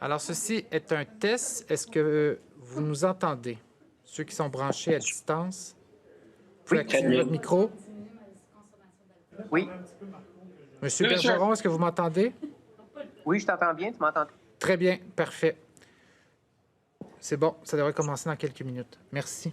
Alors, ceci est un test. Est-ce que vous nous entendez? Ceux qui sont branchés à distance, vous pouvez Oui, très activer bien. votre micro. Oui, Monsieur Oui, monsieur. Bergeron, est-ce que vous m'entendez? oui, je t'entends bien. Tu m'entends? Très bien, parfait. C'est bon, ça devrait commencer dans quelques minutes. Merci.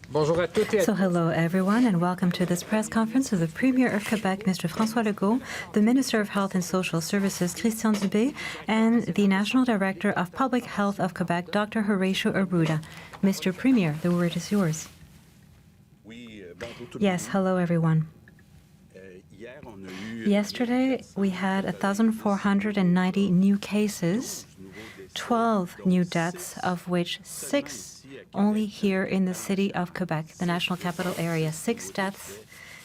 Bonjour à toutes et à So tous. hello everyone and welcome to this press conference of the Premier of Quebec, Mr. François Legault, the Minister of Health and Social Services, Christian Dubé, and the National Director of Public Health of Quebec, Dr. Horacio Arruda. Mr. Premier, the word is yours. Yes, hello everyone. Yesterday, we had 1,490 new cases, 12 new deaths, of which 6 only here in the city of Quebec, the national capital area. 6 deaths,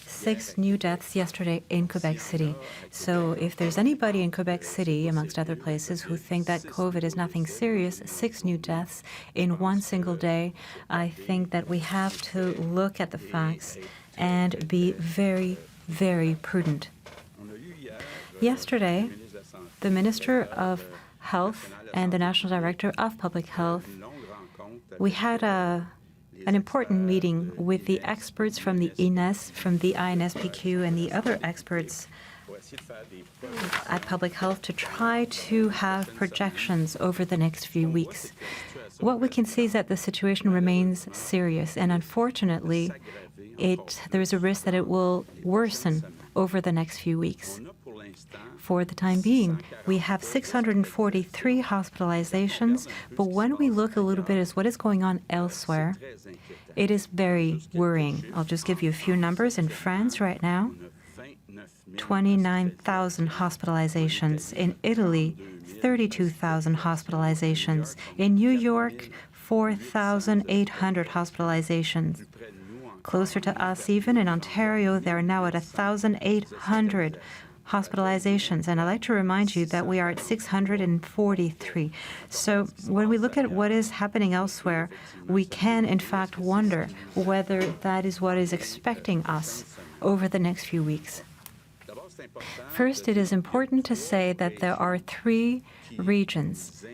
6 new deaths yesterday in Quebec City. So if there's anybody in Quebec City, amongst other places, who think that COVID is nothing serious, 6 new deaths in one single day, I think that we have to look at the facts and be very, very prudent. Yesterday, the Minister of Health and the National Director of Public Health, we had an important meeting with the experts from the INES, from the INSPQ, and the other experts at Public Health to try to have projections over the next few weeks. What we can see is that the situation remains serious, and unfortunately, there is a risk that it will worsen over the next few weeks. For the time being, we have 643 hospitalizations, but when we look a little bit at what is going on elsewhere, it is very worrying. I'll just give you a few numbers. In France right now, 29,000 hospitalizations. In Italy, 32,000 hospitalizations. In New York, 4,800 hospitalizations. closer to us even. In Ontario, they are now at 1,800 hospitalizations. And I'd like to remind you that we are at 643. So when we look at what is happening elsewhere, we can, in fact, wonder whether that is what is expecting us over the next few weeks. First, it is important to say that there are 3 regions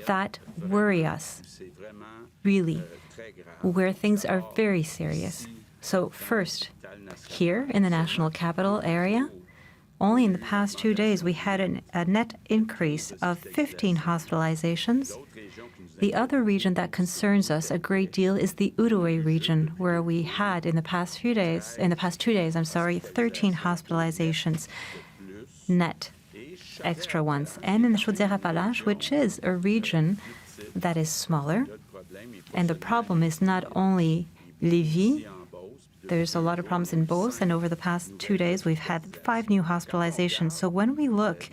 that worry us, really, where things are very serious. So first, here in the National Capital area, only in the past 2 days, we had a net increase of 15 hospitalizations. The other region that concerns us a great deal is the Outaouais region, where we had in the past 2 days, 13 hospitalizations net, extra ones. And in the Chaudière-Appalaches, which is a region that is smaller, and the problem is not only Lévis. There's a lot of problems in both, and over the past 2 days, we've had 5 new hospitalizations. So when we look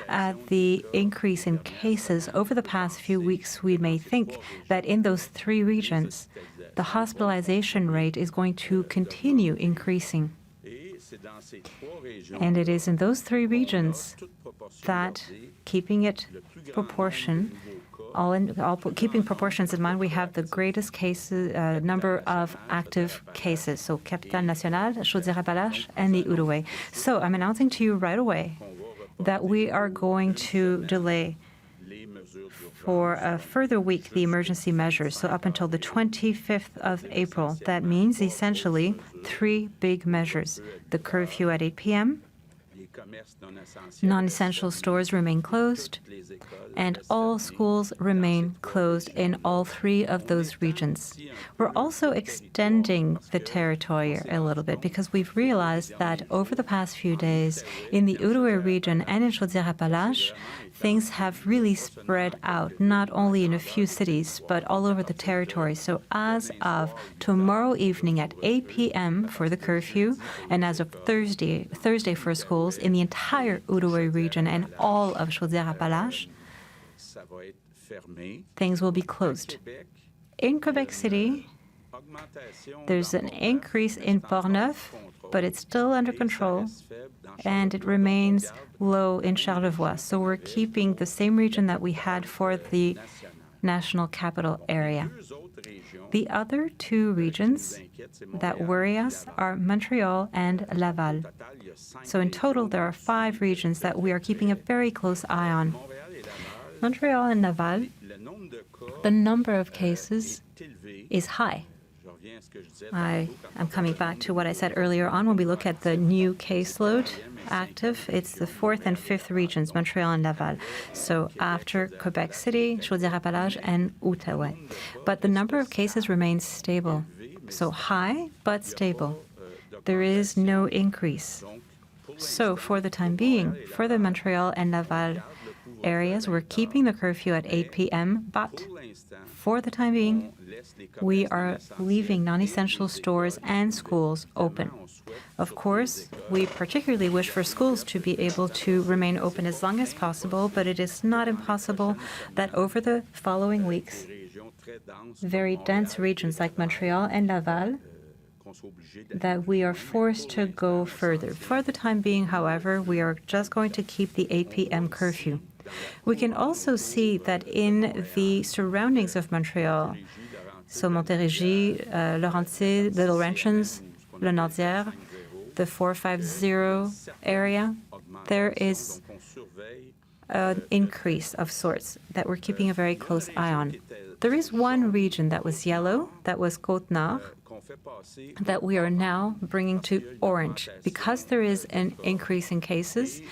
at the increase in cases over the past few weeks, we may think that in those 3 regions, the hospitalization rate is going to continue increasing. And it is in those 3 regions that, keeping it proportion, keeping proportions in mind, we have the greatest number of active cases. So Capitale-Nationale, Chaudière-Appalaches, and the Outaouais. So I'm announcing to you right away that we are going to delay for a further week the emergency measures, so up until the 25th of April. That means essentially 3 big measures. The curfew at 8 p.m., non-essential stores remain closed, and all schools remain closed in all 3 of those regions. We're also extending the territory a little bit because we've realized that over the past few days in the Outaouais region and in Chaudière-Appalaches, things have really spread out, not only in a few cities, but all over the territory. So as of tomorrow evening at 8 p.m. for the curfew, and as of Thursday for schools in the entire Outaouais region and all of Chaudière-Appalaches, things will be closed. In Quebec City, there's an increase in Portneuf, but it's still under control, and it remains low in Charlevoix. So we're keeping the same region that we had for the National Capital area. The other 2 regions that worry us are Montreal and Laval. So in total, there are 5 regions that we are keeping a very close eye on. Montreal and Laval, the number of cases is high. I am coming back to what I said earlier on. When we look at the new caseload active, it's the 4th and 5th regions, Montreal and Laval. So after Quebec City, Chaudière-Appalaches, and Outaouais. But the number of cases remains stable. So high, but stable. There is no increase. So for the time being, for the Montreal and Laval areas, we're keeping the curfew at 8 p.m., but for the time being, we are leaving non-essential stores and schools open. Of course, we particularly wish for schools to be able to remain open as long as possible, but it is not impossible that over the following weeks, very dense regions like Montreal and Laval, that we are forced to go further. For the time being, however, we are just going to keep the 8 p.m. curfew. We can also see that in the surroundings of Montreal, so Montérégie, Laurentides, the Laurentians, Le Naudière, the 450 area, there is an increase of sorts that we're keeping a very close eye on. There is one region that was yellow, that was Côte-Nord, that we are now bringing to orange because there is an increase in cases.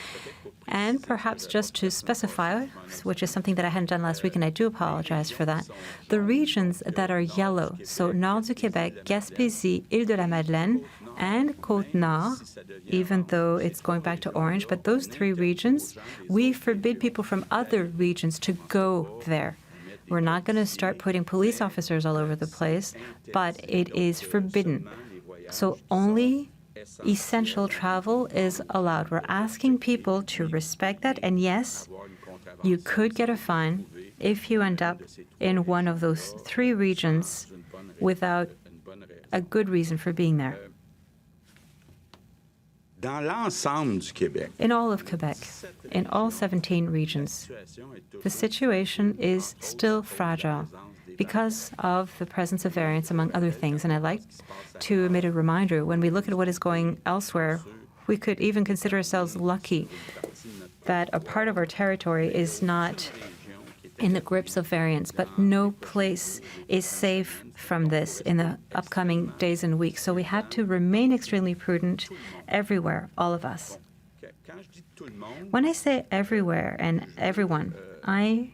And perhaps just to specify, which is something that I hadn't done last week, and I do apologize for that, the regions that are yellow, so Nord du Québec, Gaspésie, Île-de-la-Madeleine, and Côte-Nord, even though it's going back to orange, but those 3 regions, we forbid people from other regions to go there. We're not going to start putting police officers all over the place, but it is forbidden. So only essential travel is allowed. We're asking people to respect that, and yes, you could get a fine if you end up in one of those 3 regions without a good reason for being there. Dans l'ensemble du Québec, In all of Quebec, in all 17 regions, the situation is still fragile because of the presence of variants, among other things. And I'd like to emit a reminder, when we look at what is going elsewhere, we could even consider ourselves lucky that a part of our territory is not in the grips of variants, but no place is safe from this in the upcoming days and weeks. So we have to remain extremely prudent everywhere, all of us. When I say everywhere and everyone, I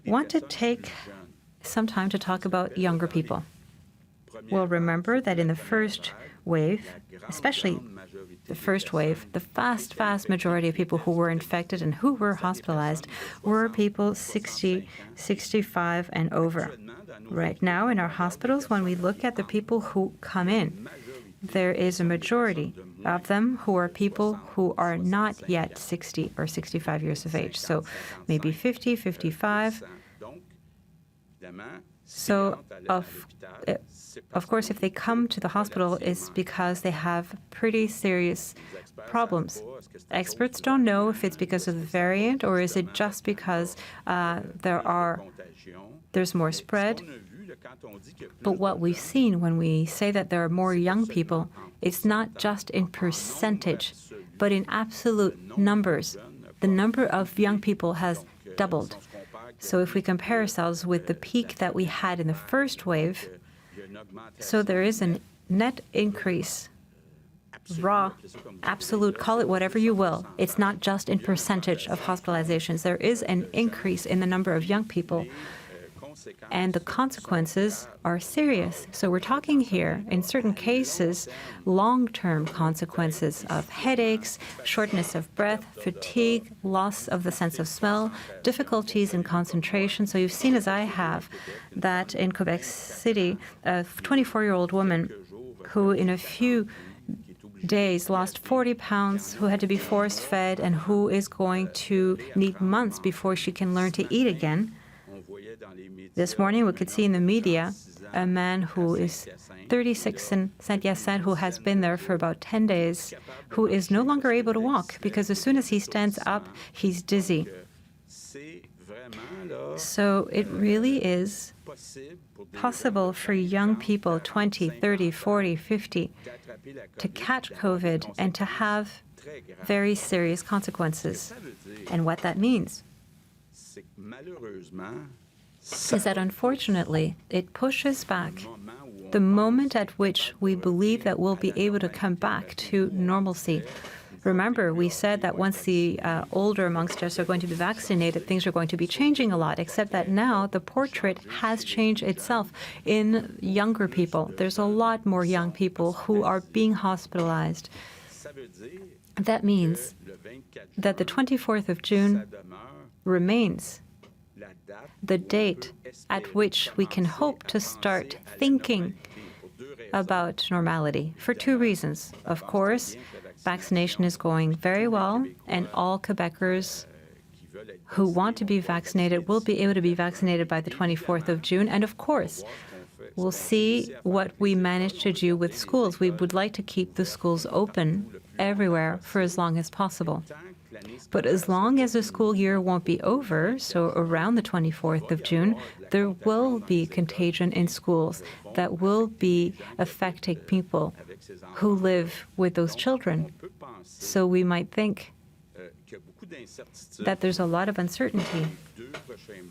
want to take some time to talk about younger people. We'll remember that in the first wave, especially the first wave, the vast majority of people who were infected and who were hospitalized were people 60, 65 and over. Right now in our hospitals, when we look at the people who come in, there is a majority of them who are people who are not yet 60 or 65 years of age. So maybe 50, 55. So, of course, if they come to the hospital, it's because they have pretty serious problems. Experts don't know if it's because of the variant or is it just because there's more spread. But what we've seen when we say that there are more young people, it's not just in percentage, but in absolute numbers. The number of young people has doubled. So if we compare ourselves with the peak that we had in the first wave, so there is a net increase, raw, absolute, call it whatever you will. It's not just in percentage of hospitalizations. There is an increase in the number of young people, and the consequences are serious. So we're talking here, in certain cases, long-term consequences of headaches, shortness of breath, fatigue, loss of the sense of smell, difficulties in concentration. So you've seen, as I have, that in Quebec City, a 24-year-old woman who in a few days lost 40 pounds, who had to be force-fed, and who is going to need months before she can learn to eat again. This morning, we could see in the media a man who is 36 in Saint-Hyacinthe, who has been there for about 10 days, who is no longer able to walk because as soon as he stands up, he's dizzy. So it really is possible for young people, 20, 30, 40, 50, to catch COVID and to have very serious consequences. And what that means is that, unfortunately, it pushes back the moment at which we believe that we'll be able to come back to normalcy. Remember, we said that once the older amongst us are going to be vaccinated, things are going to be changing a lot, except that now the portrait has changed itself in younger people. There's a lot more young people who are being hospitalized. That means that the 24th of June remains the date at which we can hope to start thinking about normality for two reasons. Of course, vaccination is going very well, and all Quebecers who want to be vaccinated will be able to be vaccinated by the 24th of June. And of course, we'll see what we manage to do with schools. We would like to keep the schools open everywhere for as long as possible. But as long as the school year won't be over, so around the 24th of June, there will be contagion in schools that will be affecting people who live with those children. So we might think that there's a lot of uncertainty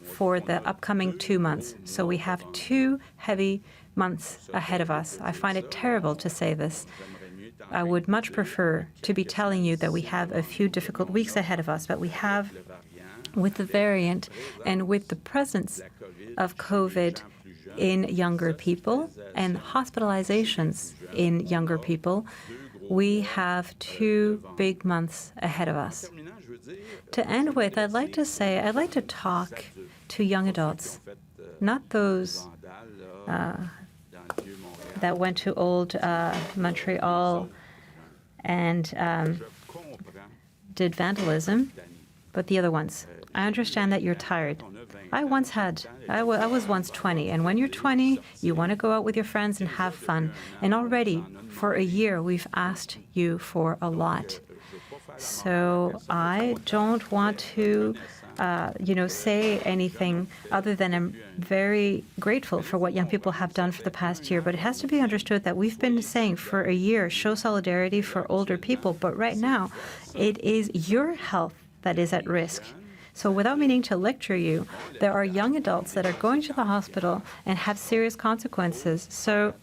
for the upcoming 2 months. So we have 2 heavy months ahead of us. I find it terrible to say this. I would much prefer to be telling you that we have a few difficult weeks ahead of us, but we have, with the variant and with the presence of COVID in younger people and hospitalizations in younger people, we have 2 big months ahead of us. To end with, I'd like to talk to young adults, not those that went to old Montreal and did vandalism, but the other ones. I understand that you're tired. I was once 20, and when you're 20, you want to go out with your friends and have fun. And already, for a year, we've asked you for a lot. So I don't want to, say anything other than I'm very grateful for what young people have done for the past year. But it has to be understood that we've been saying for a year, show solidarity for older people. But right now, it is your health that is at risk. So without meaning to lecture you, there are young adults that are going to the hospital and have serious consequences. So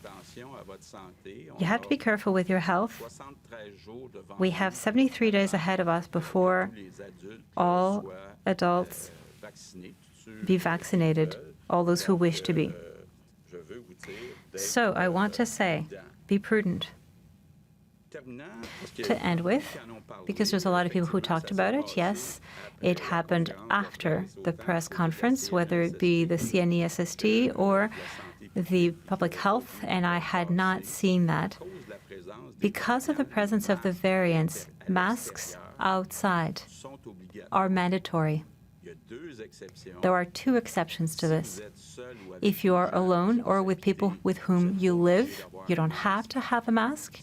you have to be careful with your health. We have 73 days ahead of us before all adults be vaccinated, all those who wish to be. So I want to say, be prudent. To end with, because there's a lot of people who talked about it, yes, it happened after the press conference, whether it be the CNESST or the public health, and I had not seen that. Because of the presence of the variants, masks outside are mandatory. There are two exceptions to this. If you are alone or with people with whom you live, you don't have to have a mask.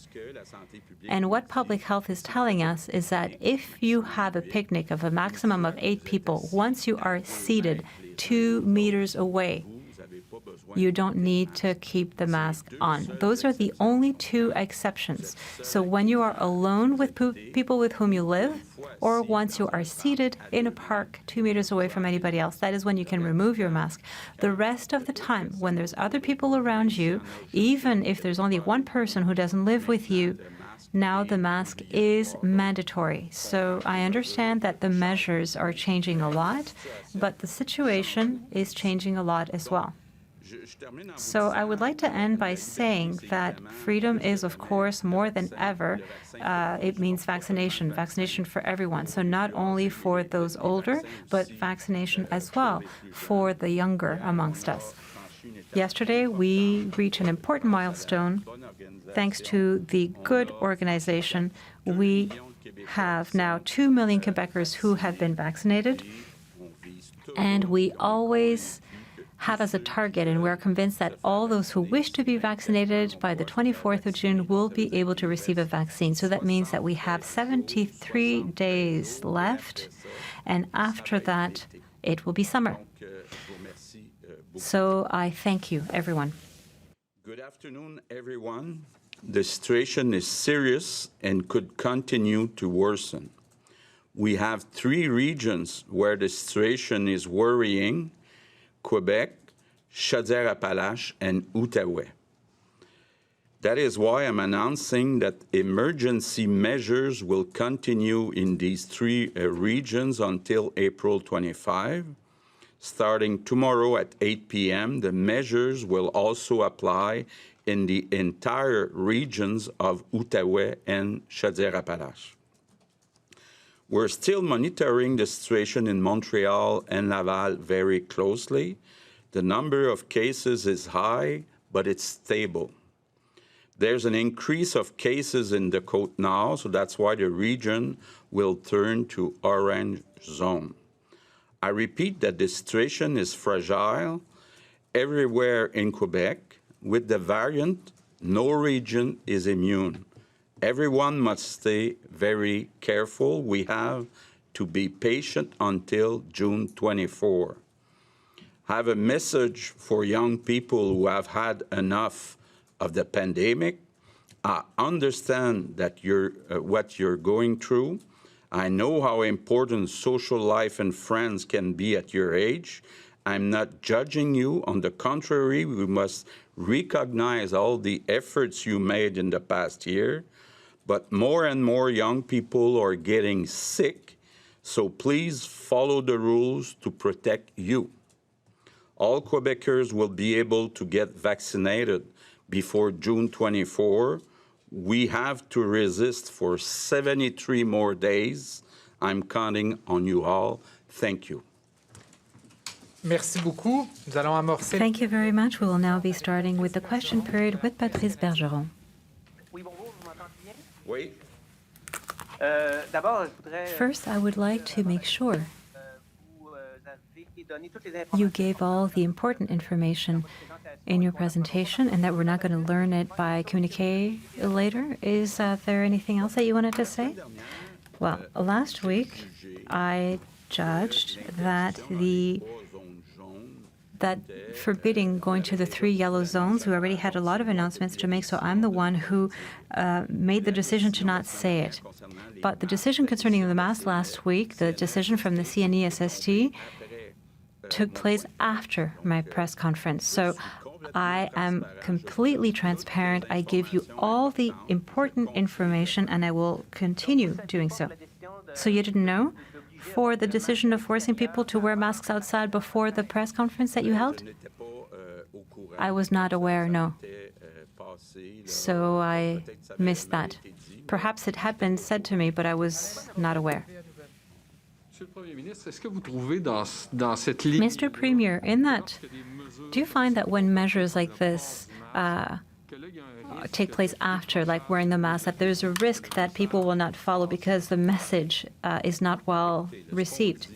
And what public health is telling us is that if you have a picnic of a maximum of 8 people, once you are seated 2 meters away, you don't need to keep the mask on. Those are the only two exceptions. So when you are alone with people with whom you live, or once you are seated in a park 2 meters away from anybody else, that is when you can remove your mask. The rest of the time, when there's other people around you, even if there's only one person who doesn't live with you, now the mask is mandatory. So I understand that the measures are changing a lot, but the situation is changing a lot as well. So I would like to end by saying that freedom is, of course, more than ever, it means vaccination for everyone. So not only for those older, but vaccination as well for the younger amongst us. Yesterday, we reached an important milestone. Thanks to the good organization, we have now 2 million Quebecers who have been vaccinated, and we always have as a target, and we're convinced that all those who wish to be vaccinated by the 24th of June will be able to receive a vaccine. So that means that we have 73 days left, and after that, it will be summer. So I thank you, everyone. Good afternoon, everyone. The situation is serious and could continue to worsen. We have 3 regions where the situation is worrying: Quebec, Chaudière-Appalaches, and Outaouais. That is why I'm announcing that emergency measures will continue in these 3 regions until April 25. Starting tomorrow at 8 p.m., the measures will also apply in the entire regions of Outaouais and Chaudière-Appalaches. We're still monitoring the situation in Montreal and Laval very closely. The number of cases is high, but it's stable. There's an increase of cases in the Côte Nord, so that's why the region will turn to orange zone. I repeat that the situation is fragile everywhere in Quebec. With the variant, no region is immune. Everyone must stay very careful. We have to be patient until June 24. I have a message for young people who have had enough of the pandemic. I understand that what you're going through. I know how important social life and friends can be at your age. I'm not judging you. On the contrary, we must recognize all the efforts you made in the past year. But more and more young people are getting sick, so please follow the rules to protect you. All Quebecers will be able to get vaccinated before June 24. We have to resist for 73 more days. I'm counting on you all. Thank you. Merci beaucoup. Nous allons amorcer. Thank you very much. We will now be starting with the question period with Patrice Bergeron. Oui. D'abord, je voudrais First, I would like to make sure vous avez You gave all the important information in your presentation and that we're not going to learn it by communiqué later. Is there anything else that you wanted to say? Well, last week I judged that forbidding going to the 3 yellow zones, we already had a lot of announcements to make, so I'm the one who made the decision to not say it. But the decision concerning the mask last week, the decision from the CNESST, took place after my press conference. So I am completely transparent. I give you all the important information, and I will continue doing so. So you didn't know? For the decision of forcing people to wear masks outside before the press conference that you held? I was not aware, no. So I missed that. Perhaps it had been said to me, but I was not aware. Mr. Premier, in that, do you find that when measures like this take place after, like wearing the mask, that there's a risk that people will not follow because the message is not well received?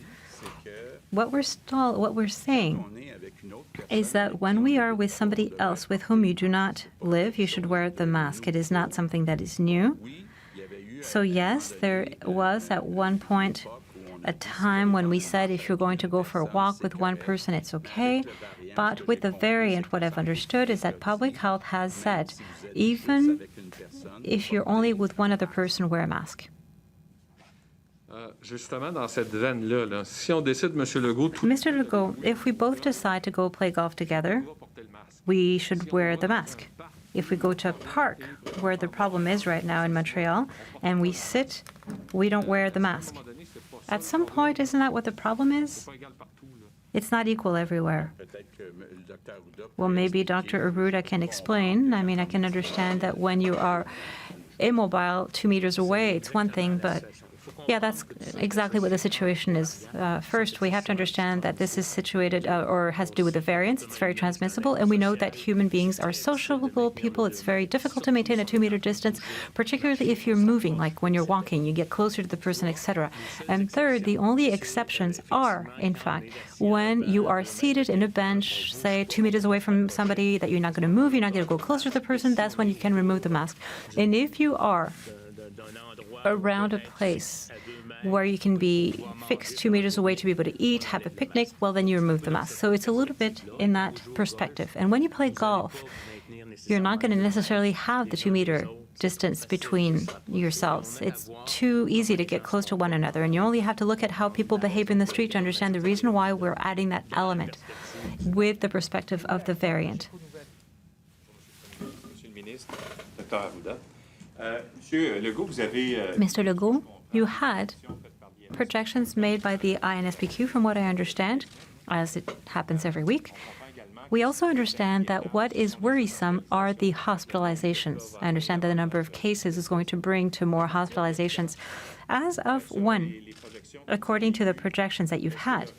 What we're saying is that when we are with somebody else with whom you do not live, you should wear the mask. It is not something that is new. So yes, there was at one point a time when we said if you're going to go for a walk with one person, it's okay. But with the variant, what I've understood is that public health has said, even if you're only with one other person, wear a mask. Mr. Legault, if we both decide to go play golf together, we should wear the mask. If we go to a park, where the problem is right now in Montreal, and we sit, we don't wear the mask. At some point, isn't that what the problem is? It's not equal everywhere. Well, maybe Dr. Arruda can explain. I mean, I can understand that when you are immobile 2 meters away, it's one thing, but yeah, that's exactly what the situation is. First, we have to understand that this is situated or has to do with the variants. It's very transmissible, and we know that human beings are sociable people. It's very difficult to maintain a 2-meter distance, particularly if you're moving, like when you're walking, you get closer to the person, etc. And third, the only exceptions are, in fact, when you are seated in a bench, say 2 meters away from somebody that you're not going to move, you're not going to go closer to the person, that's when you can remove the mask. And if you are around a place where you can be fixed 2 meters away to be able to eat, have a picnic, well, then you remove the mask. So it's a little bit in that perspective. And when you play golf, you're not going to necessarily have the 2-meter distance between yourselves. It's too easy to get close to one another, and you only have to look at how people behave in the street to understand the reason why we're adding that element with the perspective of the variant. Mr. Legault, you had projections made by the INSPQ, from what I understand, as it happens every week. We also understand that what is worrisome are the hospitalizations. I understand that the number of cases is going to bring to more hospitalizations. As of when, according to the projections that you've had,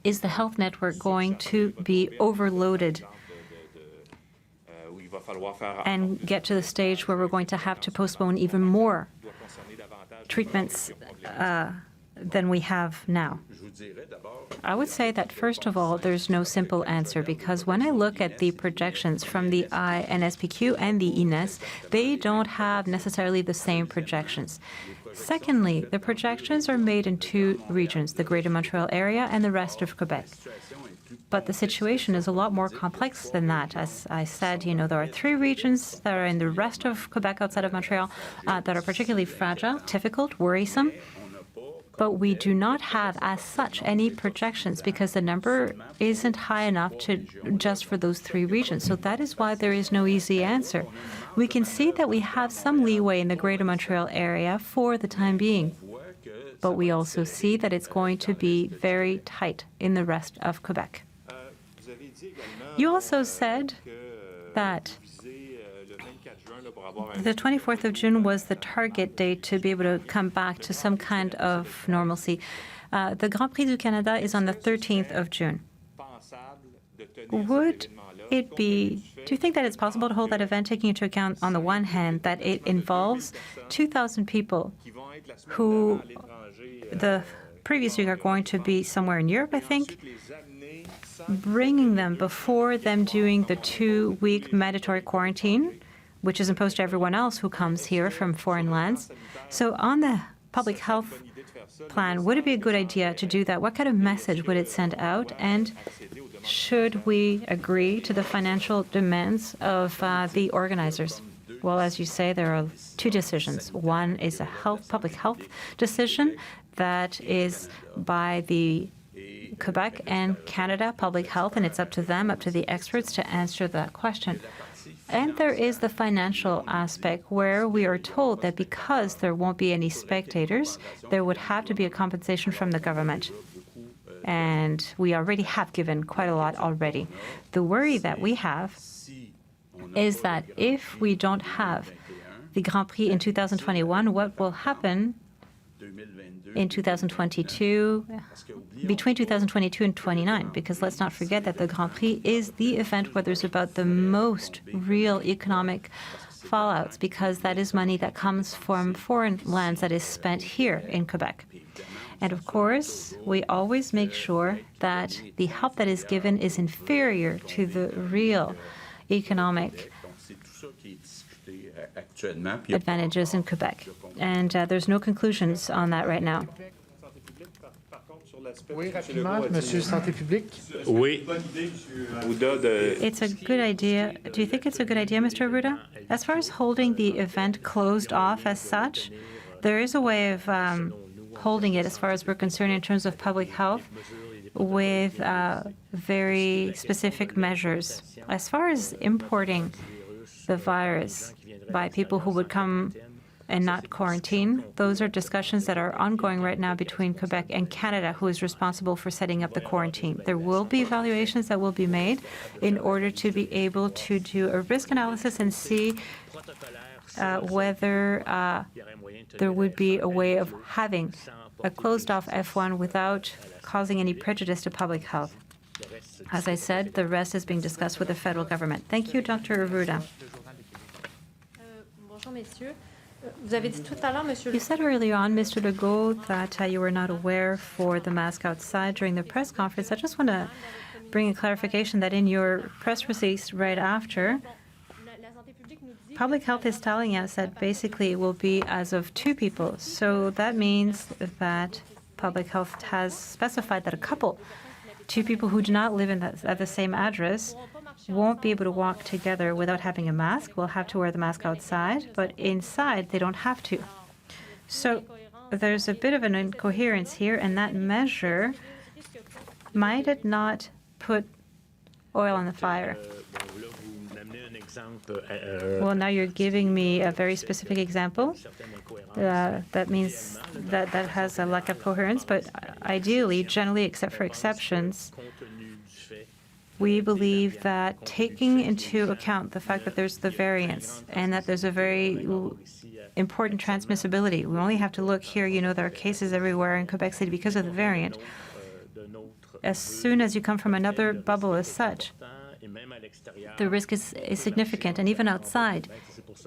is the health network going to be overloaded and get to the stage where we're going to have to postpone even more treatments than we have now? I would say that, first of all, there's no simple answer, because when I look at the projections from the INSPQ and the INES, they don't have necessarily the same projections. Secondly, the projections are made in 2 regions, the Greater Montreal area and the rest of Quebec. But the situation is a lot more complex than that. As I said, there are 3 regions that are in the rest of Quebec outside of Montreal that are particularly fragile, difficult, worrisome. But we do not have, as such, any projections because the number isn't high enough just for those 3 regions. So that is why there is no easy answer. We can see that we have some leeway in the Greater Montreal area for the time being. But we also see that it's going to be very tight in the rest of Quebec. You also said that the 24th of June was the target date to be able to come back to some kind of normalcy. The Grand Prix du Canada is on the 13th of June. Would it be, do you think that it's possible to hold that event, taking into account, on the one hand, that it involves 2,000 people who the previous week are going to be somewhere in Europe, I think, bringing them before them doing the 2-week mandatory quarantine, which is imposed to everyone else who comes here from foreign lands. So on the public health plan, would it be a good idea to do that? What kind of message would it send out? And should we agree to the financial demands of the organizers? Well, as you say, there are 2 decisions. One is a public health decision that is by the Quebec and Canada Public Health, and it's up to them, up to the experts to answer that question. And there is the financial aspect where we are told that because there won't be any spectators, there would have to be a compensation from the government. And we already have given quite a lot already. The worry that we have is that if we don't have the Grand Prix in 2021, what will happen in 2022, between 2022 and 29, because let's not forget that the Grand Prix is the event where there's about the most real economic fallouts, because that is money that comes from foreign lands that is spent here in Quebec. And of course, we always make sure that the help that is given is inferior to the real economic advantages in Quebec. And there's no conclusions on that right now. Oui, rapidement, Monsieur Santé Publique. Oui. It's a good idea. Do you think it's a good idea, Mr. Arruda? As far as holding the event closed off as such, there is a way of holding it, as far as we're concerned, in terms of public health, with very specific measures. As far as importing the virus by people who would come and not quarantine, those are discussions that are ongoing right now between Quebec and Canada, who is responsible for setting up the quarantine. There will be evaluations that will be made in order to be able to do a risk analysis and see whether there would be a way of having a closed-off F1 without causing any prejudice to public health. As I said, the rest is being discussed with the federal government. Thank you, Dr. Arruda. You said earlier on, Mr. Legault, that you were not aware for the mask outside during the press conference. I just want to bring a clarification that in your press release right after, public health is telling us that basically it will be as of 2 people. So that means that public health has specified that a couple, 2 people who do not live at the same address, won't be able to walk together without having a mask. Will have to wear the mask outside, but inside they don't have to. So there's a bit of an incoherence here, and that measure, might it not put oil on the fire? Well, now you're giving me a very specific example. That means that has a lack of coherence, but ideally, generally, except for exceptions, we believe that taking into account the fact that there's the variants and that there's a very important transmissibility, we only have to look here, there are cases everywhere in Quebec City because of the variant. As soon as you come from another bubble as such, the risk is significant. And even outside,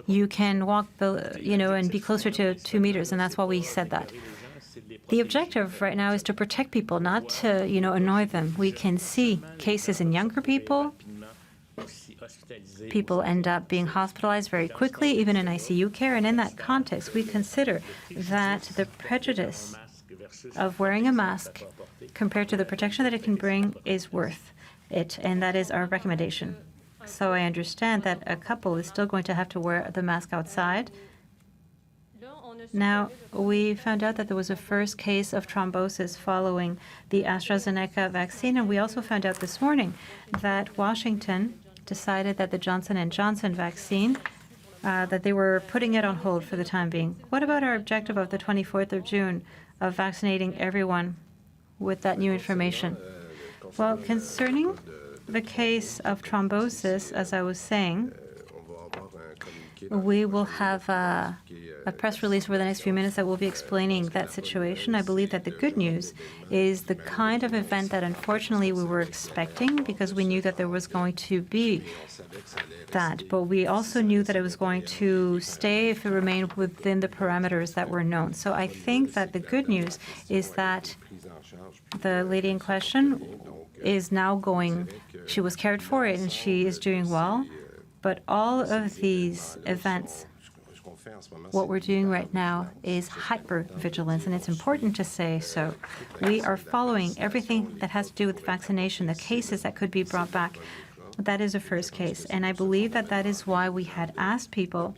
you can walk, and be closer to 2 meters, and that's why we said that. The objective right now is to protect people, not to, annoy them. We can see cases in younger people. People end up being hospitalized very quickly, even in ICU care. And in that context, we consider that the prejudice of wearing a mask compared to the protection that it can bring is worth it. And that is our recommendation. So I understand that a couple is still going to have to wear the mask outside. Now, we found out that there was a first case of thrombosis following the AstraZeneca vaccine, and we also found out this morning that Washington decided that the Johnson & Johnson vaccine, that they were putting it on hold for the time being. What about our objective of the 24th of June of vaccinating everyone with that new information? Well, concerning the case of thrombosis, as I was saying, we will have a press release over the next few minutes that will be explaining that situation. I believe that the good news is the kind of event that unfortunately we were expecting because we knew that there was going to be that. But we also knew that it was going to stay if it remained within the parameters that were known. So I think that the good news is that the lady in question is now going, she was cared for and she is doing well. But all of these events, what we're doing right now is hypervigilance, and it's important to say so. We are following everything that has to do with vaccination, the cases that could be brought back. That is a first case, and I believe that that is why we had asked people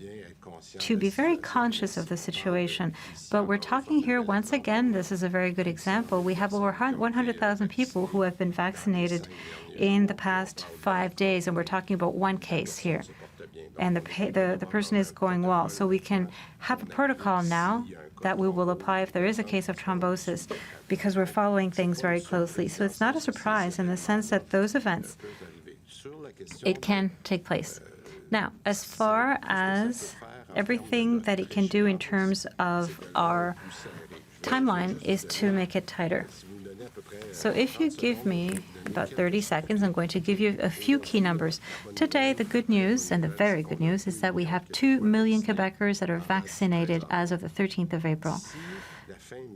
to be very conscious of the situation. But we're talking here, once again, this is a very good example. We have over 100,000 people who have been vaccinated in the past 5 days, and we're talking about one case here. And the person is going well. So we can have a protocol now that we will apply if there is a case of thrombosis, because we're following things very closely. So it's not a surprise in the sense that those events, it can take place. Now, as far as everything that it can do in terms of our timeline is to make it tighter. So if you give me about 30 seconds, I'm going to give you a few key numbers. Today, the good news, and the very good news, is that we have 2 million Quebecers that are vaccinated as of the 13th of April.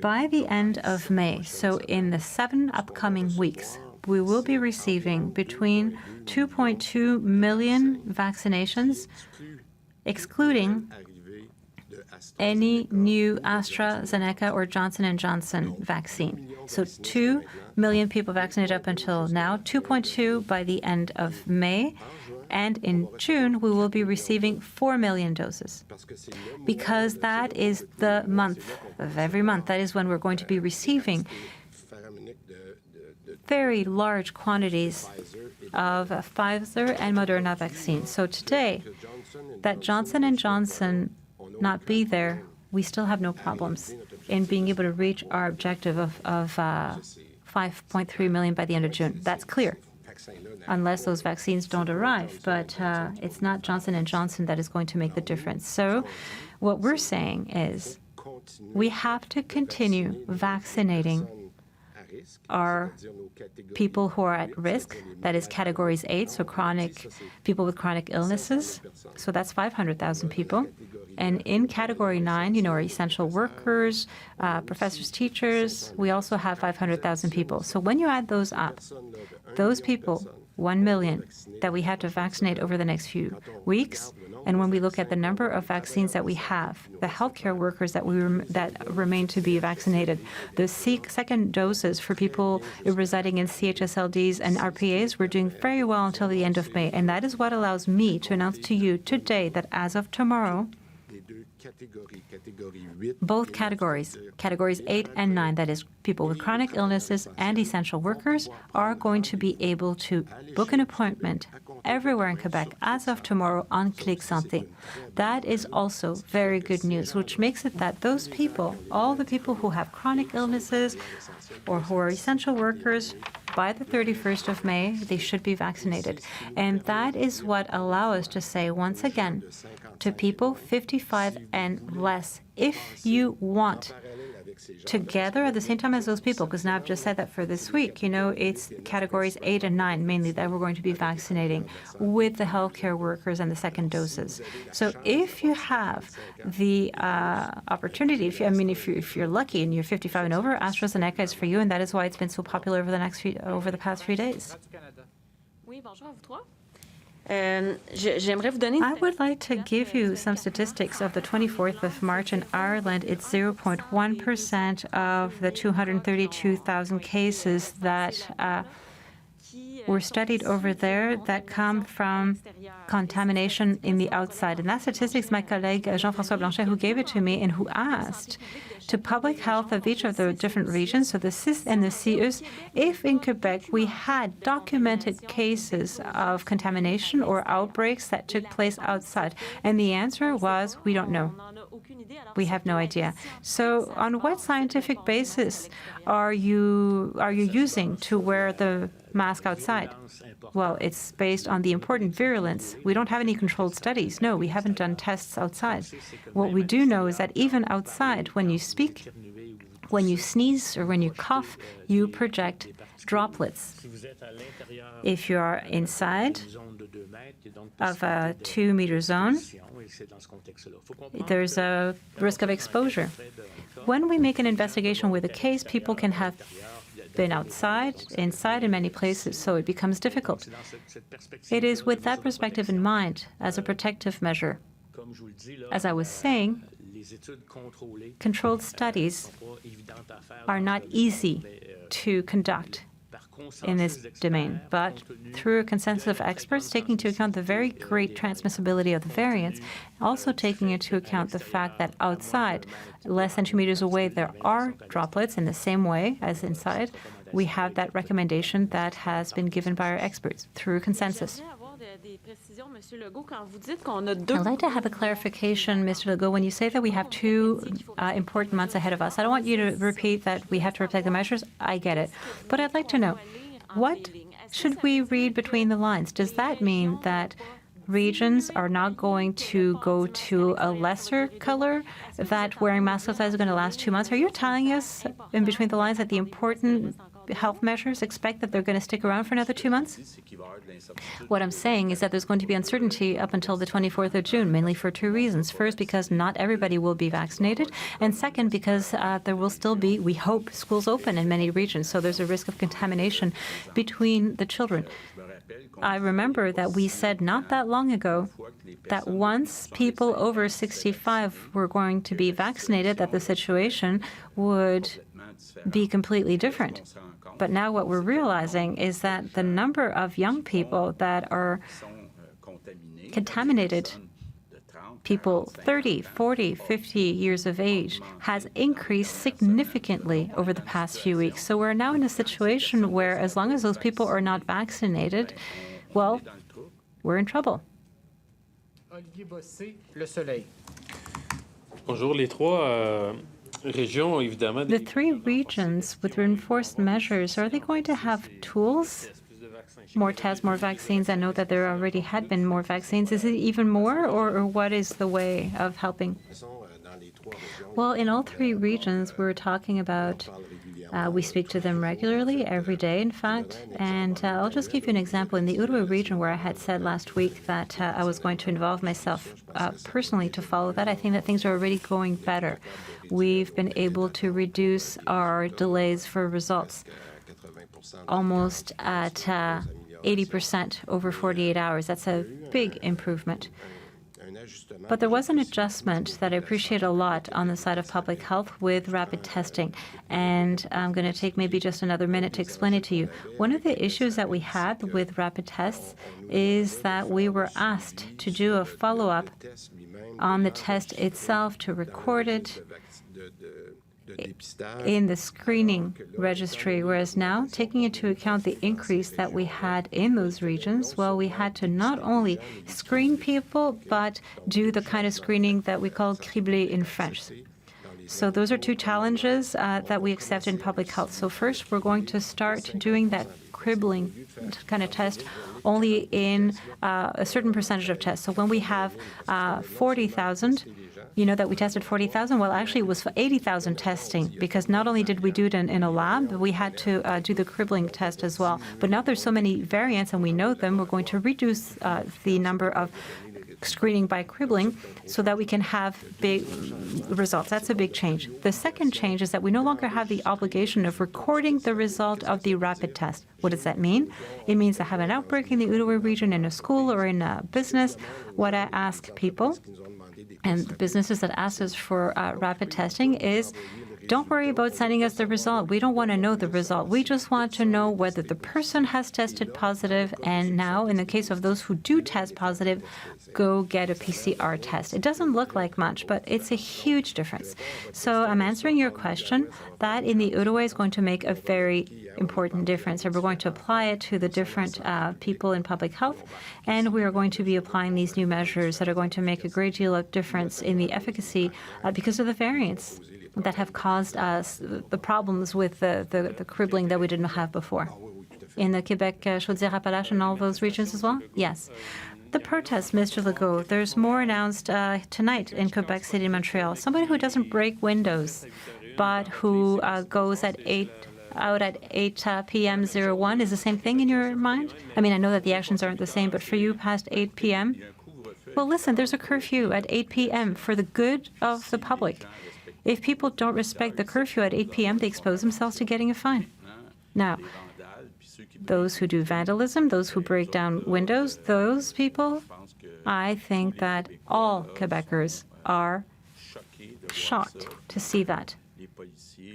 By the end of May, so in the 7 upcoming weeks, we will be receiving between 2.2 million vaccinations, excluding any new AstraZeneca or Johnson & Johnson vaccine. So 2 million people vaccinated up until now, 2.2 by the end of May, and in June we will be receiving 4 million doses, because that is the month of every month. That is when we're going to be receiving very large quantities of Pfizer and Moderna vaccines. So today, that Johnson & Johnson not be there, we still have no problems in being able to reach our objective of 5.3 million by the end of June. That's clear, unless those vaccines don't arrive. But it's not Johnson & Johnson that is going to make the difference. So what we're saying is we have to continue vaccinating are people who are at risk, that is categories 8, so people with chronic illnesses, so that's 500,000 people. And in category 9, our essential workers, professors, teachers, we also have 500,000 people. So when you add those up, those people, 1 million, that we had to vaccinate over the next few weeks, and when we look at the number of vaccines that we have, the healthcare workers that remain to be vaccinated, the second doses for people residing in CHSLDs and RPAs, we're doing very well until the end of May. And that is what allows me to announce to you today that as of tomorrow, both categories 8 and 9, that is people with chronic illnesses and essential workers, are going to be able to book an appointment everywhere in Quebec as of tomorrow on Click Santé. That is also very good news, which makes it that those people, all the people who have chronic illnesses or who are essential workers, by the 31st of May, they should be vaccinated. And that is what allows us to say, once again, to people 55 and less, if you want, together at the same time as those people, because now I've just said that for this week, it's categories 8 and 9 mainly that we're going to be vaccinating with the healthcare workers and the second doses. So if you have the opportunity, if you're lucky and you're 55 and over, AstraZeneca is for you, and that is why it's been so popular over the past few days. I would like to give you some statistics of the 24th of March in Ireland. It's 0.1% of the 232,000 cases that were studied over there that come from contamination in the outside. And that statistics, my colleague Jean-François Blanchet, who gave it to me and who asked to public health of each of the different regions, so the CIS and the CIUS, if in Quebec we had documented cases of contamination or outbreaks that took place outside. And the answer was, we don't know. We have no idea. So on what scientific basis are you using to where the mask outside? Well, it's based on the important virulence. We don't have any controlled studies. No, we haven't done tests outside. What we do know is that even outside, when you speak, when you sneeze, or when you cough, you project droplets. If you are inside of a 2-meter zone, there's a risk of exposure. When we make an investigation with a case, people can have been outside, inside in many places, so it becomes difficult. It is with that perspective in mind, as a protective measure. As I was saying, controlled studies are not easy to conduct in this domain, but through a consensus of experts, taking into account the very great transmissibility of the variants, also taking into account the fact that outside, less than 2 meters away, there are droplets in the same way as inside, we have that recommendation that has been given by our experts through consensus. I'd like to have a clarification, Mr. Legault, when you say that we have 2 important months ahead of us. I don't want you to repeat that we have to respect the measures. I get it. But I'd like to know, what should we read between the lines? Does that mean that regions are not going to go to a lesser color, that wearing masks outside is going to last 2 months? Are you telling us in between the lines that the important health measures expect that they're going to stick around for another 2 months? What I'm saying is that there's going to be uncertainty up until the 24th of June, mainly for 2 reasons. First, because not everybody will be vaccinated, and second, because there will still be, we hope, schools open in many regions, so there's a risk of contamination between the children. I remember that we said not that long ago that once people over 65 were going to be vaccinated, that the situation would be completely different. But now what we're realizing is that the number of young people that are contaminated, people 30, 40, 50 years of age, has increased significantly over the past few weeks. So we're now in a situation where as long as those people are not vaccinated, well, we're in trouble. Olivier Bossé, Le Soleil. Bonjour, les trois régions, évidemment. The 3 regions with reinforced measures, are they going to have tools? More tests, more vaccines? I know that there already had been more vaccines. Is it even more, or what is the way of helping? Well, in all 3 regions, we're talking about, we speak to them regularly, every day, in fact. And I'll just give you an example. In the Outaouais region, where I had said last week that I was going to involve myself personally to follow that, I think that things are already going better. We've been able to reduce our delays for results almost at 80% over 48 hours. That's a big improvement. But there was an adjustment that I appreciate a lot on the side of public health with rapid testing. And I'm going to take maybe just another minute to explain it to you. One of the issues that we had with rapid tests is that we were asked to do a follow-up on the test itself, to record it in the screening registry, whereas now, taking into account the increase that we had in those regions, well, we had to not only screen people, but do the kind of screening that we call criblé in French. So those are 2 challenges that we accept in public health. So first, we're going to start doing that cribbling kind of test only in a certain percentage of tests. So when we have 40,000, you know that we tested 40,000? Well, actually, it was for 80,000 testing, because not only did we do it in a lab, but we had to do the cribbling test as well. But now there's so many variants, and we know them, we're going to reduce the number of screening by cribbling so that we can have big results. That's a big change. The second change is that we no longer have the obligation of recording the result of the rapid test. What does that mean? It means I have an outbreak in the Outaouais region in a school or in a business. What I ask people, and the businesses that ask us for rapid testing, is don't worry about sending us the result. We don't want to know the result. We just want to know whether the person has tested positive, and now, in the case of those who do test positive, go get a PCR test. It doesn't look like much, but it's a huge difference. So I'm answering your question. That in the Outaouais is going to make a very important difference, and we're going to apply it to the different people in public health, and we are going to be applying these new measures that are going to make a great deal of difference in the efficacy because of the variants that have caused us the problems with the cribbling that we didn't have before. in the Quebec, Chaudière-Appalaches, and all those regions as well? Yes. The protests, Mr. Legault, there's more announced tonight in Quebec City and Montreal. Somebody who doesn't break windows, but who goes out at 8 p.m. 01 is the same thing in your mind? I mean, I know that the actions aren't the same, but for you, past 8 p.m.? Well, listen, there's a curfew at 8 p.m. for the good of the public. If people don't respect the curfew at 8 p.m., they expose themselves to getting a fine. Now, those who do vandalism, those who break down windows, those people, I think that all Quebecers are shocked to see that.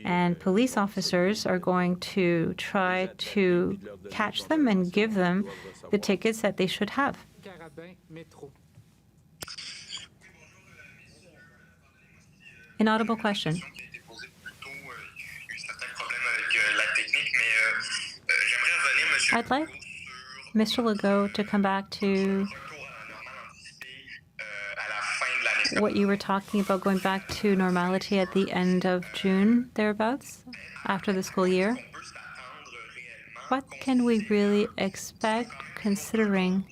And police officers are going to try to catch them and give them the tickets that they should have. Inaudible question. I'd like Mr. Legault to come back to what you were talking about, going back to normality at the end of June, thereabouts, after the school year. What can we really expect, considering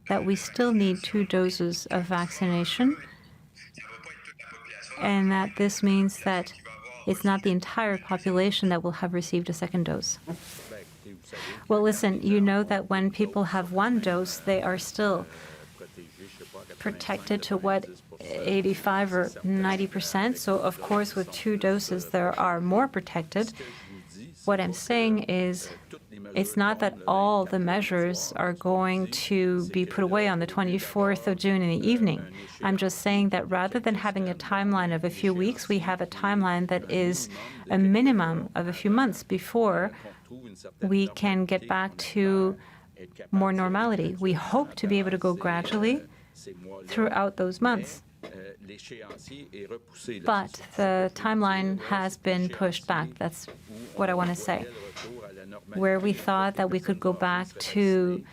that we still need 2 doses of vaccination, and that this means that it's not the entire population that will have received a second dose? Well, listen, you know that when people have 1 dose, they are still protected to, what, 85 or 90%? So, of course, with 2 doses, there are more protected. What I'm saying is it's not that all the measures are going to be put away on the 24th of June in the evening. I'm just saying that rather than having a timeline of a few weeks, we have a timeline that is a minimum of a few months before we can get back to more normality. We hope to be able to go gradually throughout those months. But the timeline has been pushed back. That's what I want to say. Where we thought that we could go back to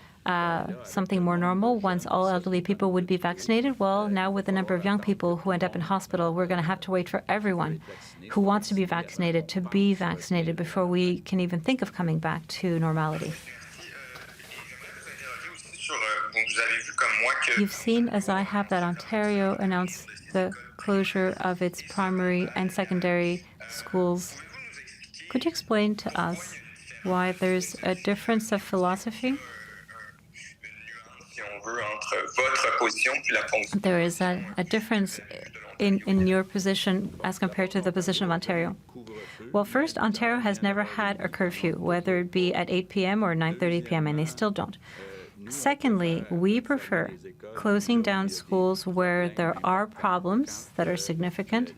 something more normal once all elderly people would be vaccinated, well, now with the number of young people who end up in hospital, we're going to have to wait for everyone who wants to be vaccinated before we can even think of coming back to normality. You've seen, as I have, that Ontario announced the closure of its primary and secondary schools. Could you explain to us why there's a difference of philosophy? There is a difference in your position as compared to the position of Ontario. Well, first, Ontario has never had a curfew, whether it be at 8 p.m. or 9:30 p.m., and they still don't. Secondly, we prefer closing down schools where there are problems that are significant.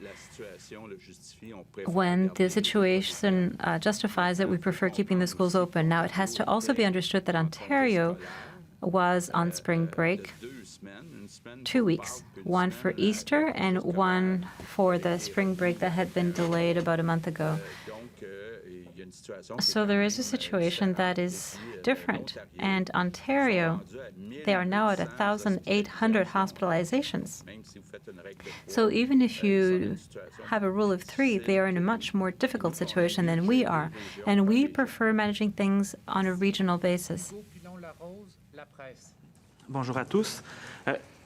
When the situation justifies it, we prefer keeping the schools open. Now, it has to also be understood that Ontario was on spring break 2 weeks, one for Easter and one for the spring break that had been delayed about a month ago. So there is a situation that is different. And Ontario, they are now at 1,800 hospitalizations. So even if you have a rule of 3, they are in a much more difficult situation than we are. And we prefer managing things on a regional basis. Bonjour à tous.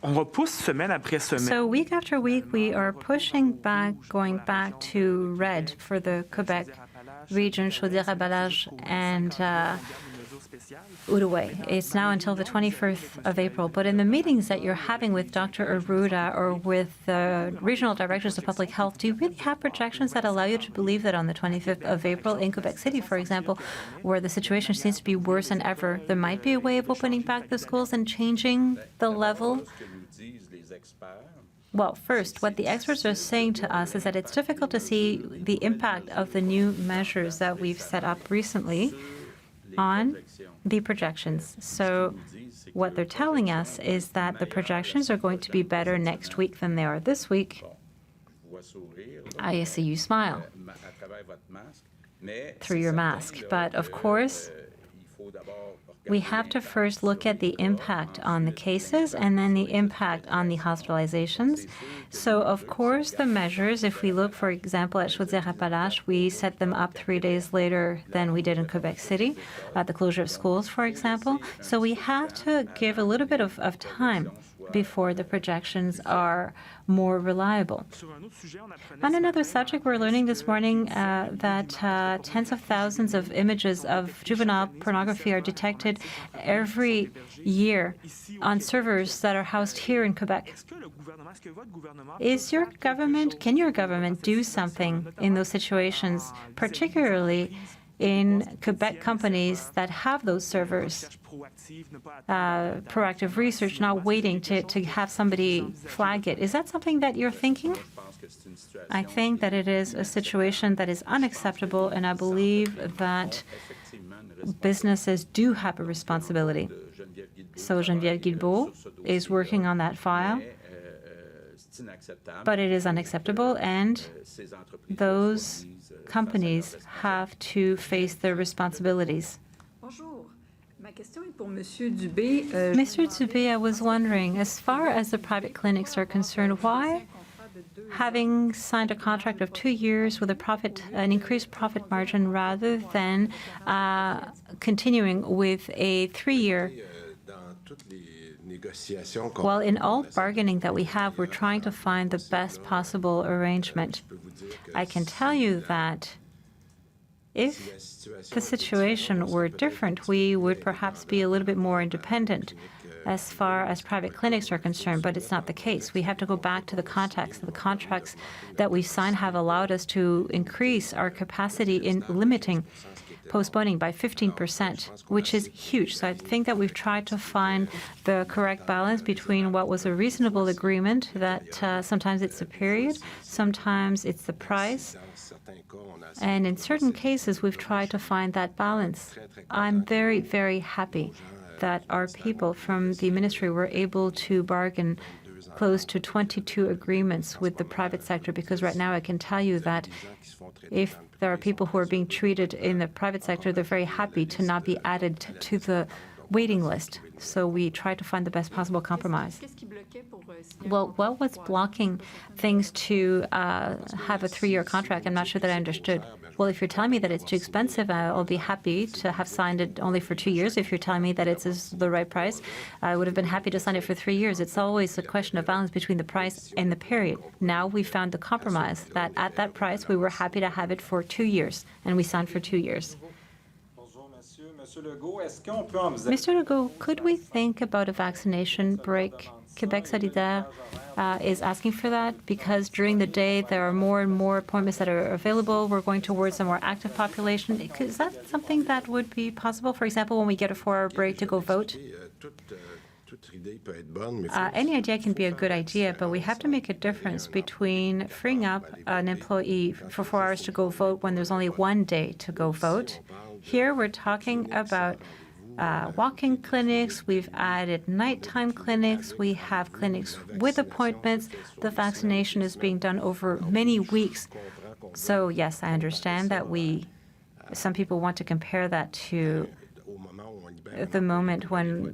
On repousse semaine après semaine. So week after week, we are pushing back, going back to red for the Quebec region, Chaudière-Appalaches, and Outaouais. It's now until the 21st of April. But in the meetings that you're having with Dr. Arruda or with the regional directors of public health, do you really have projections that allow you to believe that on the 25th of April in Quebec City, for example, where the situation seems to be worse than ever, there might be a way of opening back the schools and changing the level? Well, first, what the experts are saying to us is that it's difficult to see the impact of the new measures that we've set up recently on the projections. So what they're telling us is that the projections are going to be better next week than they are this week. I see you smile through your mask. But of course, We have to first look at the impact on the cases and then the impact on the hospitalizations. So, of course, the measures, if we look, for example, at Chaudière-Appalaches, we set them up 3 days later than we did in Quebec City, the closure of schools, for example. So we have to give a little bit of time before the projections are more reliable. On another subject, we're learning this morning that tens of thousands of images of juvenile pornography are detected every year on servers that are housed here in Quebec. Can your government do something in those situations, particularly in Quebec companies that have those servers? Proactive research, not waiting to have somebody flag it. Is that something that you're thinking? I think that it is a situation that is unacceptable, and I believe that businesses do have a responsibility. So Geneviève Guilbeault is working on that file, but it is unacceptable, and those companies have to face their responsibilities. Mr. Dubé, I was wondering, as far as the private clinics are concerned, why, having signed a contract of 2 years with an increased profit margin, rather than continuing with a 3-year? Well, in all bargaining that we have, we're trying to find the best possible arrangement. I can tell you that if the situation were different, we would perhaps be a little bit more independent as far as private clinics are concerned, but it's not the case. We have to go back to the context. The contracts that we signed have allowed us to increase our capacity in limiting postponing by 15%, which is huge. So I think that we've tried to find the correct balance between what was a reasonable agreement, that sometimes it's the period, sometimes it's the price, and in certain cases we've tried to find that balance. I'm very, very happy that our people from the ministry were able to bargain close to 22 agreements with the private sector, because right now I can tell you that if there are people who are being treated in the private sector, they're very happy to not be added to the waiting list. So we try to find the best possible compromise. Well, what was blocking things to have a 3-year contract? I'm not sure that I understood. Well, if you're telling me that it's too expensive, I'll be happy to have signed it only for 2 years. If you're telling me that it's the right price, I would have been happy to sign it for 3 years. It's always a question of balance between the price and the period. Now we found the compromise that at that price we were happy to have it for 2 years, and we signed for 2 years. Mr. Legault, could we think about a vaccination break? Quebec Solidaire is asking for that because during the day there are more and more appointments that are available. We're going towards a more active population. Is that something that would be possible? For example, when we get a 4-hour break to go vote? Any idea can be a good idea, but we have to make a difference between freeing up an employee for 4 hours to go vote when there's only 1 day to go vote. Here we're talking about walk-in clinics, we've added nighttime clinics, we have clinics with appointments. The vaccination is being done over many weeks. So yes, I understand that some people want to compare that to the moment when,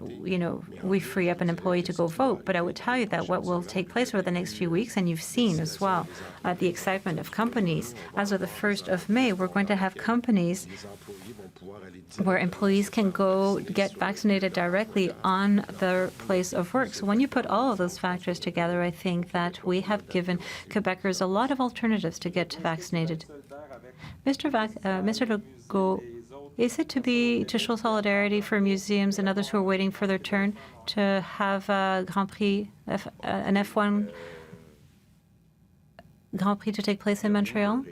we free up an employee to go vote. But I would tell you that what will take place over the next few weeks, and you've seen as well the excitement of companies. As of the 1st of May, we're going to have companies where employees can go get vaccinated directly on their place of work. So when you put all of those factors together, I think that we have given Quebecers a lot of alternatives to get vaccinated. Mr. Legault, is it to show solidarity for museums and others who are waiting for their turn to have a Grand Prix, an F1 Grand Prix to take place in Montreal?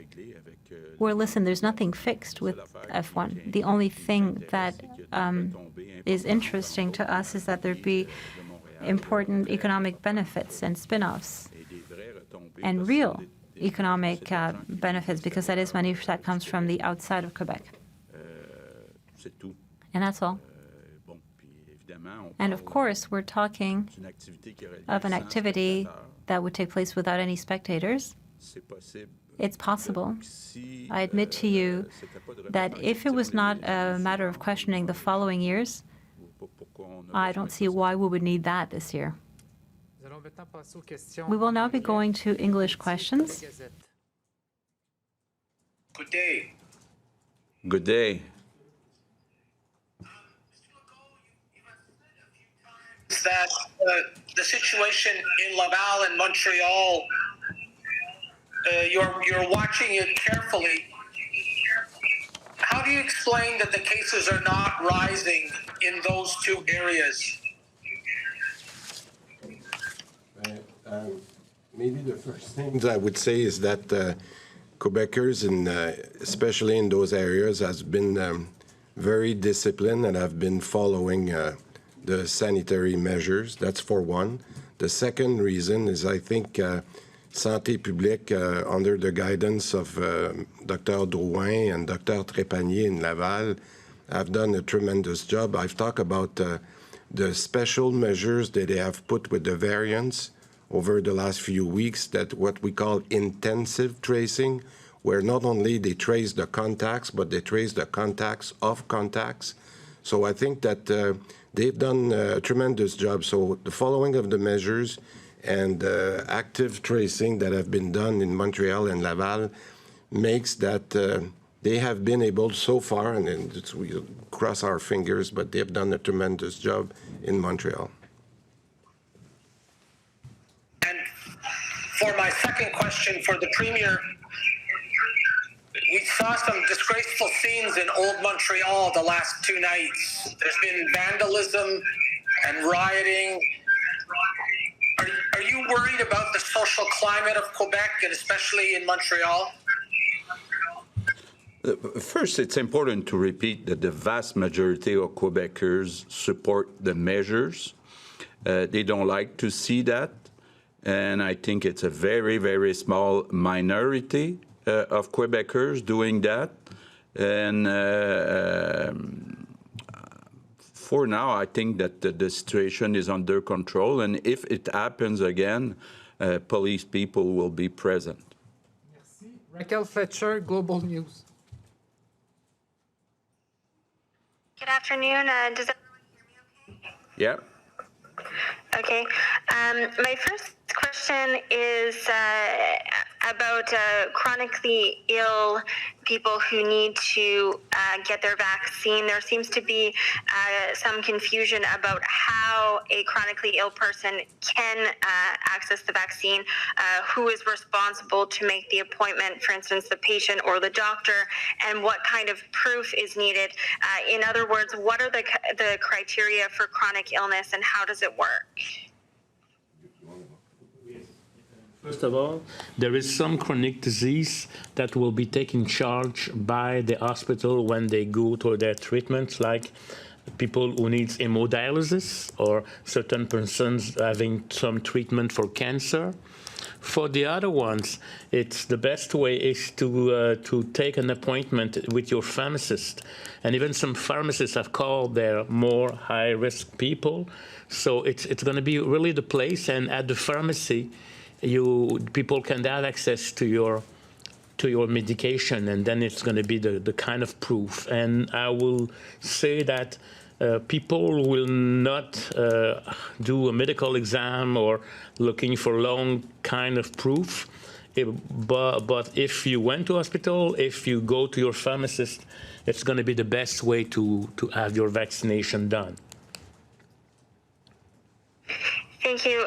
Well, listen, there's nothing fixed with F1. The only thing that is interesting to us is that there'd be important economic benefits and spin-offs and real economic benefits, because that is money that comes from the outside of Quebec. And that's all. And of course, we're talking of an activity that would take place without any spectators. It's possible. I admit to you that if it was not a matter of questioning the following years, I don't see why we would need that this year. We will now be going to English questions. Good day. Good day. That the situation in Laval and Montreal, you're watching it carefully. How do you explain that the cases are not rising in those two areas? Maybe the first thing I would say is that Quebecers, especially in those areas, has been very disciplined and have been following the sanitary measures. That's for one. The second reason is I think Santé Publique, under the guidance of Dr. Drouin and Dr. Trépanier in Laval, have done a tremendous job. I've talked about the special measures that they have put with the variants over the last few weeks, that what we call intensive tracing, where not only they trace the contacts, but they trace the contacts of contacts. So I think that they've done a tremendous job. So the following of the measures and active tracing that have been done in Montreal and Laval makes that they have been able so far, and we cross our fingers, but they've done a tremendous job in Montreal. And for my second question for the Premier, we saw some disgraceful scenes in Old Montreal the last 2 nights. There's been vandalism and rioting. Are you worried about the social climate of Quebec, and especially in Montreal? First, it's important to repeat that the vast majority of Quebecers support the measures. They don't like to see that, and I think it's a very, very small minority of Quebecers doing that. And for now, I think that the situation is under control, and if it happens again, police people will be present. Merci. Raquel Fletcher, Global News. Good afternoon. Does everyone hear me okay? Yeah. Okay. My first question is about chronically ill people who need to get their vaccine. There seems to be some confusion about how a chronically ill person can access the vaccine, who is responsible to make the appointment, for instance, the patient or the doctor, and what kind of proof is needed. In other words, what are the criteria for chronic illness and how does it work? First of all, there is some chronic disease that will be taken charge by the hospital when they go to their treatments, like people who need hemodialysis or certain persons having some treatment for cancer. For the other ones, it's the best way is to take an appointment with your pharmacist. And even some pharmacists have called their more high-risk people. So it's going to be really the place, and at the pharmacy, people can have access to your medication, and then it's going to be the kind of proof. And I will say that people will not do a medical exam or looking for long kind of proof. But if you went to hospital, if you go to your pharmacist, it's going to be the best way to have your vaccination done. Thank you.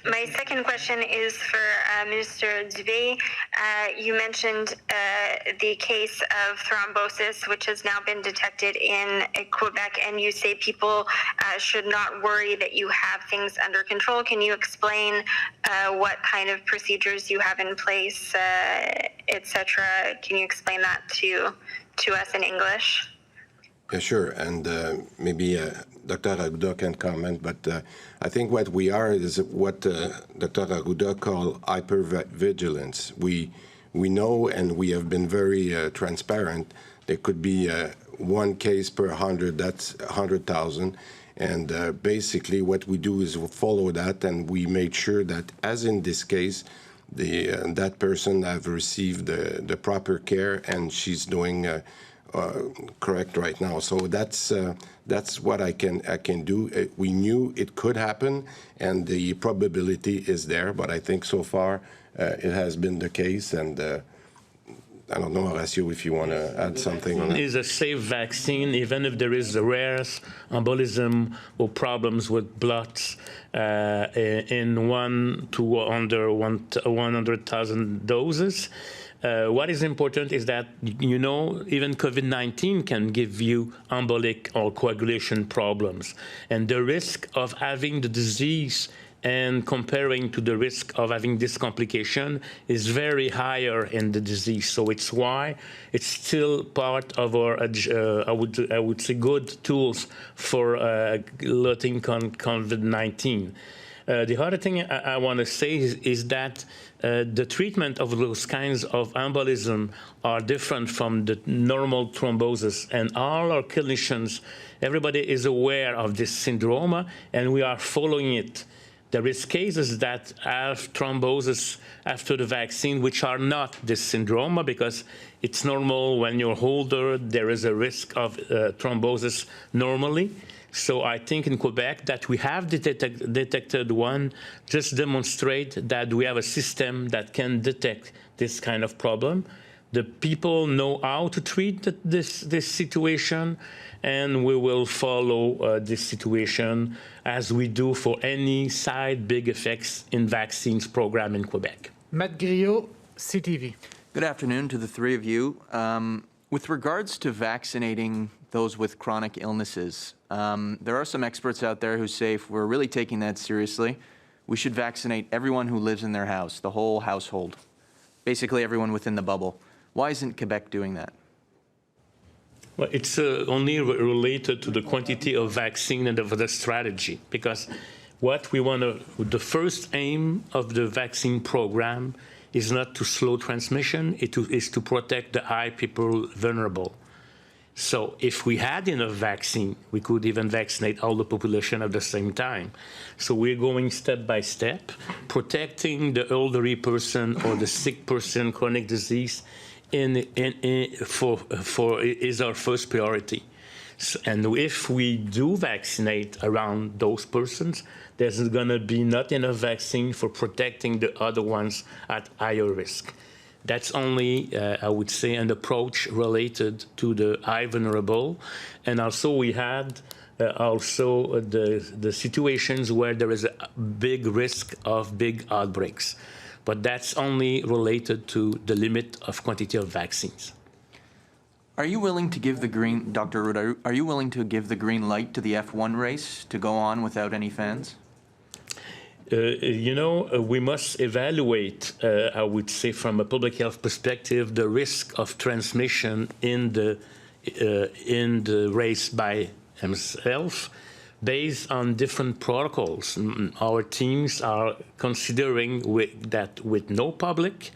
My second question is for Minister Dubé. You mentioned the case of thrombosis, which has now been detected in Quebec, and you say people should not worry that you have things under control. Can you explain what kind of procedures you have in place, etc.? Can you explain that to us in English? Yeah, sure, and maybe Dr. Arruda can comment, but I think what we are is what Dr. Arruda called hypervigilance. We know, and we have been very transparent, there could be one case per 100, that's 100,000, and basically what we do is follow that, and we make sure that, as in this case, that person have received the proper care, and she's doing correct right now. So that's what I can do. We knew it could happen, and the probability is there. But I think so far it has been the case, and I don't know, Horacio, if you want to add something on that. It is a safe vaccine, even if there is a rare embolism or problems with blood in 1 to under 100,000 doses. What is important is that, even COVID-19 can give you embolic or coagulation problems. And the risk of having the disease and comparing to the risk of having this complication is very higher in the disease. So it's why it's still part of our, I would say, good tools for letting COVID-19. The other thing I want to say is that the treatment of those kinds of embolism are different from the normal thrombosis, and all our clinicians, everybody is aware of this syndrome, and we are following it. There is cases that have thrombosis after the vaccine, which are not this syndrome, because it's normal when you're older, there is a risk of thrombosis normally. So I think in Quebec that we have detected one, just demonstrate that we have a system that can detect this kind of problem. The people know how to treat this situation, and we will follow this situation as we do for any side big effects in vaccines program in Quebec. Matt Griot, CTV. Good afternoon to the three of you. With regards to vaccinating those with chronic illnesses, there are some experts out there who say if we're really taking that seriously, we should vaccinate everyone who lives in their house, the whole household, basically everyone within the bubble. Why isn't Quebec doing that? Well, it's only related to the quantity of vaccine and of the strategy, because what we want to, the first aim of the vaccine program is not to slow transmission, it is to protect the high people vulnerable. So if we had enough vaccine, we could even vaccinate all the population at the same time. So we're going step by step, protecting the elderly person or the sick person, chronic disease, is our first priority. So, and if we do vaccinate around those persons, there's going to be not enough vaccine for protecting the other ones at higher risk. That's only, I would say, an approach related to the high vulnerable. And also we had the situations where there is a big risk of big outbreaks. But that's only related to the limit of quantity of vaccines. Are you willing to give the green, Dr. Arruda, are you willing to give the green light to the F1 race to go on without any fans? We must evaluate, I would say, from a public health perspective, the risk of transmission in the race by himself, based on different protocols. Our teams are considering that with no public,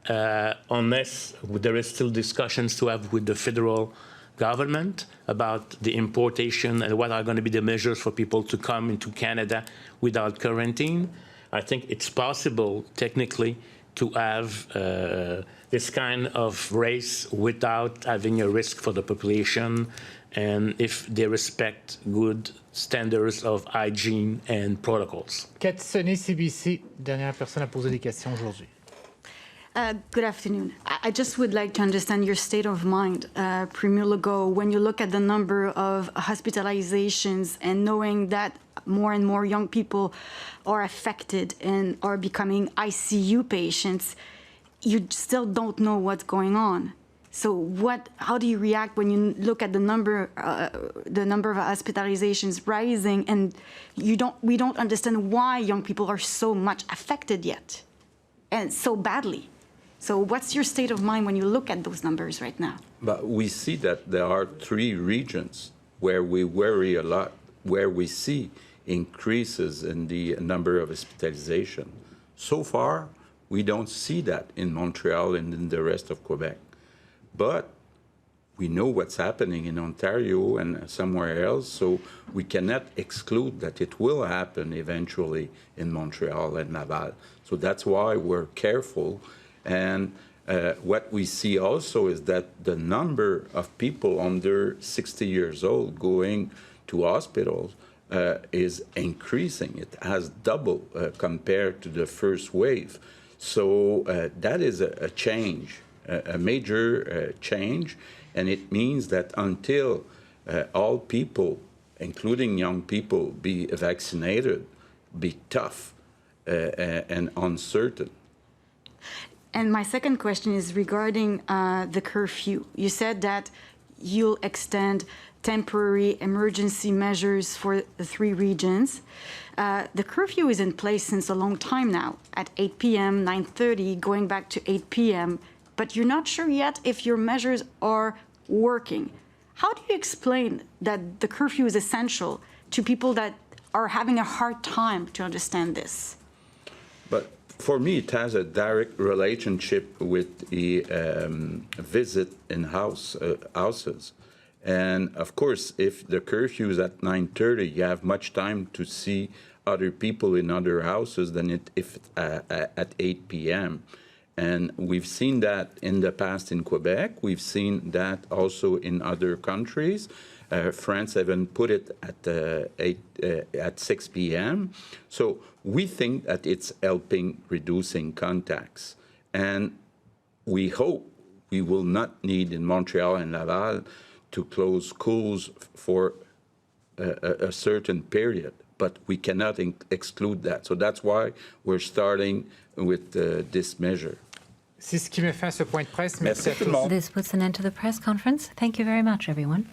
unless there is still discussions to have with the federal government about the importation and what are going to be the measures for people to come into Canada without quarantine. I think it's possible, technically, to have this kind of race without having a risk for the population, and if they respect good standards of hygiene and protocols. Cathy Sonnet, CBC, dernière personne à poser des questions aujourd'hui. Good afternoon. I just would like to understand your state of mind, Premier Legault, when you look at the number of hospitalizations and knowing that more and more young people are affected and are becoming ICU patients, you still don't know what's going on. So how do you react when you look at the number of hospitalizations rising, and we don't understand why young people are so much affected yet and so badly? So what's your state of mind when you look at those numbers right now? But we see that there are 3 regions where we worry a lot, where we see increases in the number of hospitalization. So far, we don't see that in Montreal and in the rest of Quebec. But we know what's happening in Ontario and somewhere else, so we cannot exclude that it will happen eventually in Montreal and Laval. So that's why we're careful. And what we see also is that the number of people under 60 years old going to hospitals is increasing. It has doubled compared to the first wave. So that is a change, a major change, and it means that until all people, including young people, be vaccinated, be tough and uncertain. And my second question is regarding the curfew. You said that you'll extend temporary emergency measures for the 3 regions. The curfew is in place since a long time now, at 8 p.m., 9:30, going back to 8 p.m., but you're not sure yet if your measures are working. How do you explain that the curfew is essential to people that are having a hard time to understand this? But for me, it has a direct relationship with the visit in houses. And of course, if the curfew is at 9:30, you have much time to see other people in other houses than if at 8 p.m. And we've seen that in the past in Quebec. We've seen that also in other countries. France even put it at 6 p.m. So we think that it's helping reducing contacts. And we hope we will not need in Montreal and Laval to close schools for a certain period, but we cannot exclude that. So that's why we're starting with this measure. C'est ce qui me fait à ce point de presse. Merci à tous. This puts an end to the press conference. Thank you very much, everyone.